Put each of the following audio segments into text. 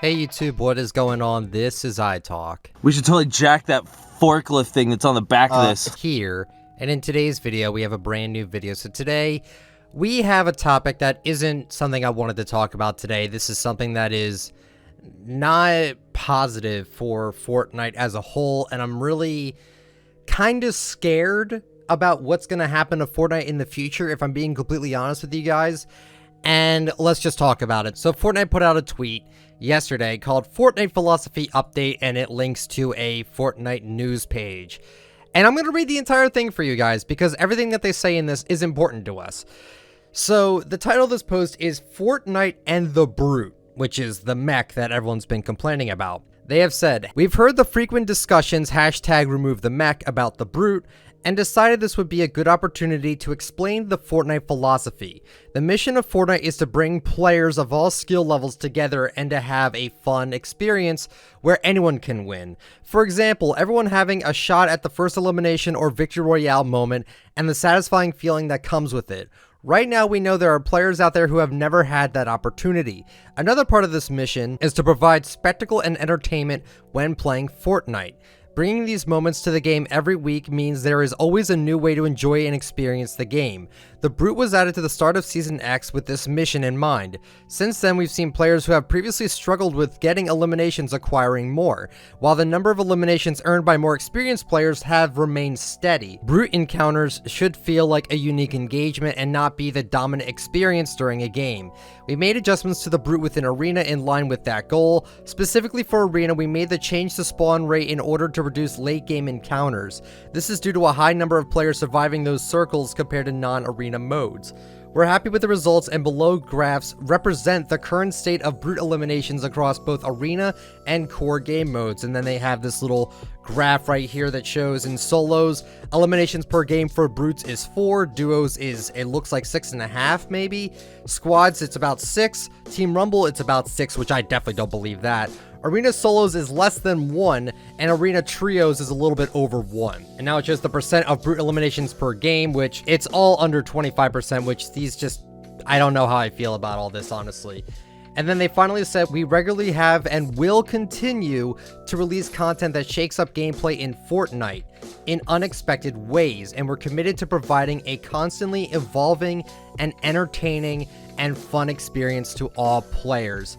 Hey YouTube, what is going on? This is iTalk. We should totally jack that forklift thing that's on the back of this. Here, and in today's video, we have a brand new video. So today, we have a topic that isn't something I wanted to talk about today. This is something that is not positive for Fortnite as a whole, and I'm really kind of scared about what's going to happen to Fortnite in the future, if I'm being completely honest with you guys. And let's just talk about it. So Fortnite put out a tweet yesterday called Fortnite Philosophy Update, and it links to a Fortnite news page. And I'm going to read the entire thing for you guys because everything that they say in this is important to us. So the title of this post is Fortnite and the Brute, which is the mech that everyone's been complaining about. They have said, "We've heard the frequent discussions #RemoveTheMech about the Brute and decided this would be a good opportunity to explain the Fortnite philosophy. The mission of Fortnite is to bring players of all skill levels together and to have a fun experience where anyone can win. For example, everyone having a shot at the first elimination or victory royale moment and the satisfying feeling that comes with it. Right now, we know there are players out there who have never had that opportunity. Another part of this mission is to provide spectacle and entertainment when playing Fortnite. Bringing these moments to the game every week means there is always a new way to enjoy and experience the game. The Brute was added to the start of Season X with this mission in mind. Since then, we've seen players who have previously struggled with getting eliminations acquiring more, while the number of eliminations earned by more experienced players have remained steady. Brute encounters should feel like a unique engagement and not be the dominant experience during a game. We made adjustments to the Brute within Arena in line with that goal. Specifically for Arena, we made the change to spawn rate in order to reduce late game encounters. This is due to a high number of players surviving those circles compared to non-arena modes. We're happy with the results, and below graphs represent the current state of Brute eliminations across both Arena and core game modes." And then they have this little graph right here that shows in solos, eliminations per game for Brutes is 4, duos is, it looks like 6.5 maybe, squads it's about 6, Team Rumble it's about 6, which I definitely don't believe that. Arena solos is less than 1, and Arena trios is a little bit over 1. And now it's just the percent of Brute eliminations per game, which it's all under 25%, which these just, I don't know how I feel about all this, honestly. And then they finally said, "We regularly have and will continue to release content that shakes up gameplay in Fortnite in unexpected ways, and we're committed to providing a constantly evolving and entertaining and fun experience to all players."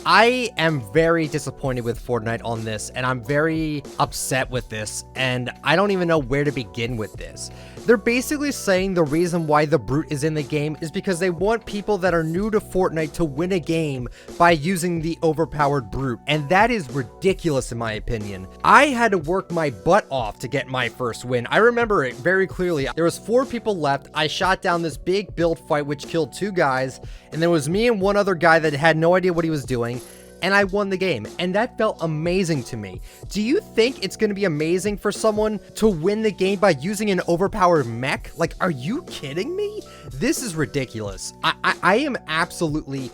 I am very disappointed with Fortnite on this, and I'm very upset with this, and I don't even know where to begin with this. They're basically saying the reason why the Brute is in the game is because they want people that are new to Fortnite to win a game by using the overpowered Brute, and that is ridiculous in my opinion. I had to work my butt off to get my first win. I remember it very clearly. There was 4 people left. I shot down this big build fight which killed 2 guys, and there was me and one other guy that had no idea what he was doing, and I won the game, and that felt amazing to me. Do you think it's going to be amazing for someone to win the game by using an overpowered mech? Like, are you kidding me? This is ridiculous. I am absolutely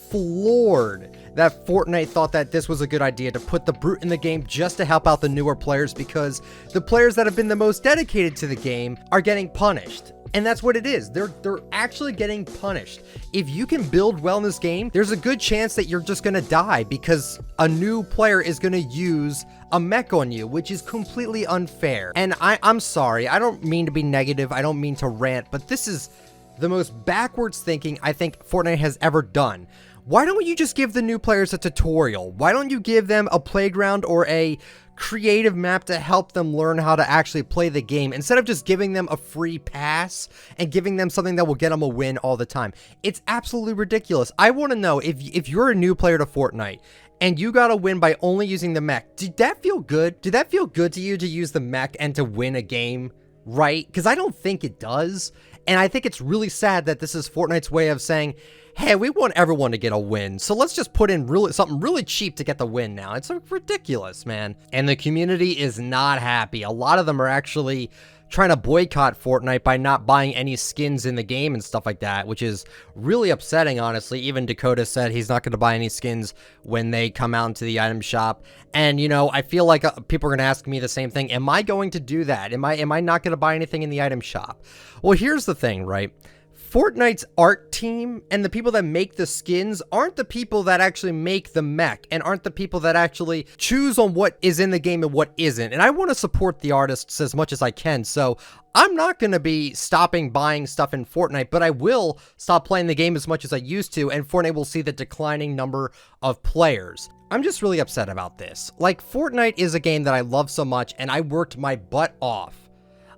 floored that Fortnite thought that this was a good idea to put the Brute in the game just to help out the newer players, because the players that have been the most dedicated to the game are getting punished. And that's what it is. They're actually getting punished. If you can build well in this game, there's a good chance that you're just gonna die because a new player is gonna use a mech on you, which is completely unfair. And I'm sorry, I don't mean to be negative, I don't mean to rant, but this is the most backwards thinking I think Fortnite has ever done. Why don't you just give the new players a tutorial? Why don't you give them a playground or a creative map to help them learn how to actually play the game, instead of just giving them a free pass and giving them something that will get them a win all the time? It's absolutely ridiculous. I want to know, if you're a new player to Fortnite and you got a win by only using the mech, did that feel good? Did that feel good to you to use the mech and to win a game, right? Because I don't think it does. And I think it's really sad that this is Fortnite's way of saying, hey, we want everyone to get a win, so let's just put in something really cheap to get the win now. It's ridiculous, man. And the community is not happy. A lot of them are actually trying to boycott Fortnite by not buying any skins in the game and stuff like that, which is really upsetting, honestly. Even Dakota said he's not going to buy any skins when they come out into the item shop. And, you know, I feel like people are going to ask me the same thing. Am I going to do that? Am I not going to buy anything in the item shop? Well, here's the thing, right? Fortnite's art team and the people that make the skins aren't the people that actually make the mech and aren't the people that actually choose on what is in the game and what isn't. And I want to support the artists as much as I can, so I'm not going to be stopping buying stuff in Fortnite, but I will stop playing the game as much as I used to, and Fortnite will see the declining number of players. I'm just really upset about this. Like, Fortnite is a game that I love so much, and I worked my butt off.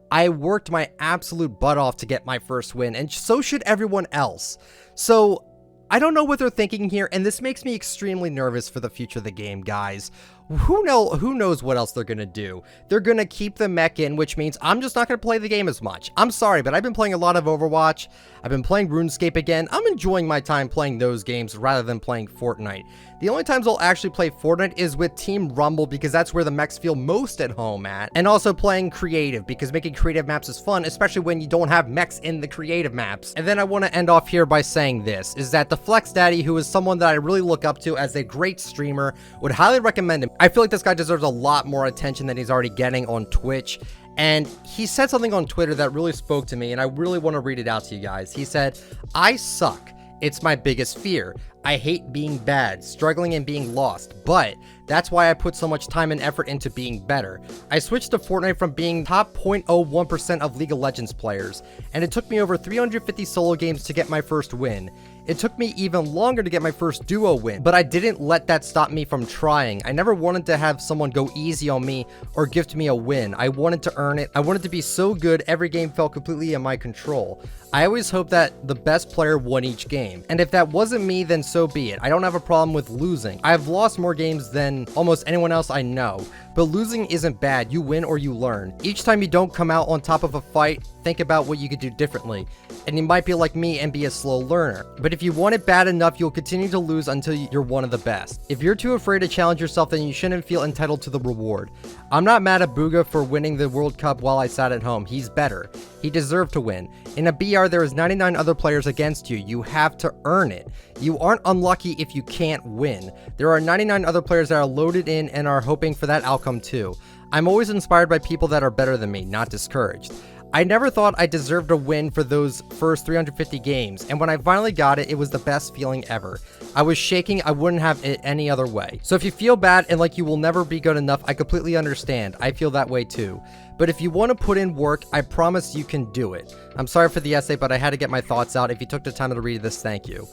I worked my absolute butt off to get my first win, and so should everyone else. So, I don't know what they're thinking here, and this makes me extremely nervous for the future of the game, guys. Who knows what else they're gonna do? They're gonna keep the mech in, which means I'm just not gonna play the game as much. I'm sorry, but I've been playing a lot of Overwatch. I've been playing RuneScape again. I'm enjoying my time playing those games rather than playing Fortnite. The only times I'll actually play Fortnite is with Team Rumble, because that's where the mechs feel most at home at. And also playing creative, because making creative maps is fun, especially when you don't have mechs in the creative maps. And then I want to end off here by saying this, is that TheFlexDaddy, who is someone that I really look up to as a great streamer, would highly recommend him. I feel like this guy deserves a lot more attention than he's already getting on Twitch. And he said something on Twitter that really spoke to me, and I really want to read it out to you guys. He said, "I suck. It's my biggest fear. I hate being bad, struggling and being lost, but that's why I put so much time and effort into being better. I switched to Fortnite from being top 0.01% of League of Legends players, and it took me over 350 solo games to get my first win. It took me even longer to get my first duo win, but I didn't let that stop me from trying. I never wanted to have someone go easy on me or gift me a win. I wanted to earn it. I wanted to be so good every game felt completely in my control. I always hoped that the best player won each game, and if that wasn't me, then so be it. I don't have a problem with losing. I've lost more games than almost anyone else I know, but losing isn't bad. You win or you learn. Each time you don't come out on top of a fight, think about what you could do differently. And you might be like me and be a slow learner. But if you want it bad enough, you'll continue to lose until you're one of the best. If you're too afraid to challenge yourself, then you shouldn't feel entitled to the reward. I'm not mad at Booga for winning the World Cup while I sat at home. He's better. He deserved to win. In a BR, there is 99 other players against you. You have to earn it. You aren't unlucky if you can't win. There are 99 other players that are loaded in and are hoping for that outcome too. I'm always inspired by people that are better than me, not discouraged. I never thought I deserved a win for those first 350 games, and when I finally got it, it was the best feeling ever. I was shaking. I wouldn't have it any other way. So if you feel bad and like you will never be good enough, I completely understand. I feel that way too. But if you want to put in work, I promise you can do it." I'm sorry for the essay, but I had to get my thoughts out. If you took the time to read this, thank you.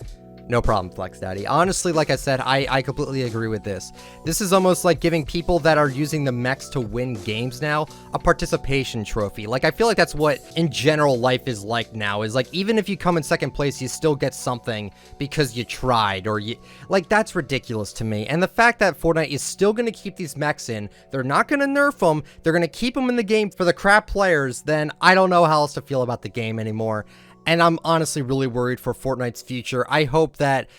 No problem, FlexDaddy. Honestly, like I said, I completely agree with this. This is almost like giving people that are using the mechs to win games now a participation trophy. Like, I feel like that's what, in general, life is like now. Is like, even if you come in second place, you still get something because you tried, or you... Like, that's ridiculous to me. And the fact that Fortnite is still going to keep these mechs in, they're not going to nerf them, they're going to keep them in the game for the crap players, then I don't know how else to feel about the game anymore. And I'm honestly really worried for Fortnite's future. I hope that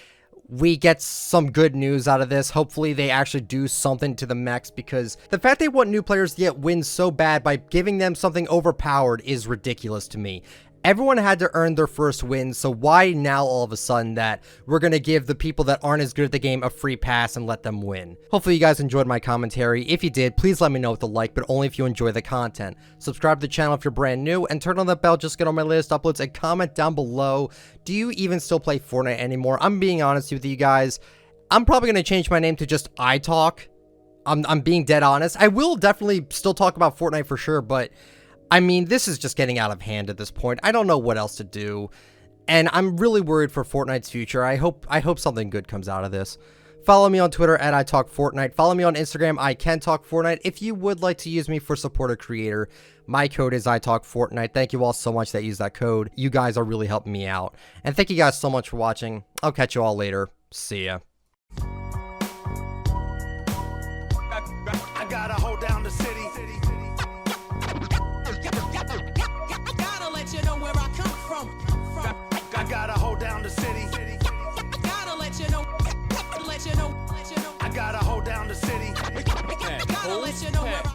we get some good news out of this. Hopefully they actually do something to the mechs, because the fact they want new players to get wins so bad by giving them something overpowered is ridiculous to me. Everyone had to earn their first win, so why now all of a sudden that we're going to give the people that aren't as good at the game a free pass and let them win? Hopefully you guys enjoyed my commentary. If you did, please let me know with a like, but only if you enjoy the content. Subscribe to the channel if you're brand new, and turn on the bell just to get on my latest uploads, and comment down below, do you even still play Fortnite anymore? I'm being honest with you guys. I'm probably going to change my name to just ITalk. I'm being dead honest. I will definitely still talk about Fortnite for sure, but I mean, this is just getting out of hand at this point. I don't know what else to do, and I'm really worried for Fortnite's future. I hope something good comes out of this. Follow me on Twitter at ITalkFortnite. Follow me on Instagram, ICanTalkFortnite. If you would like to use me for support a creator, my code is ITalkFortnite. Thank you all so much that use that code. You guys are really helping me out. And thank you guys so much for watching. I'll catch you all later. See ya. I gotta hold down the city.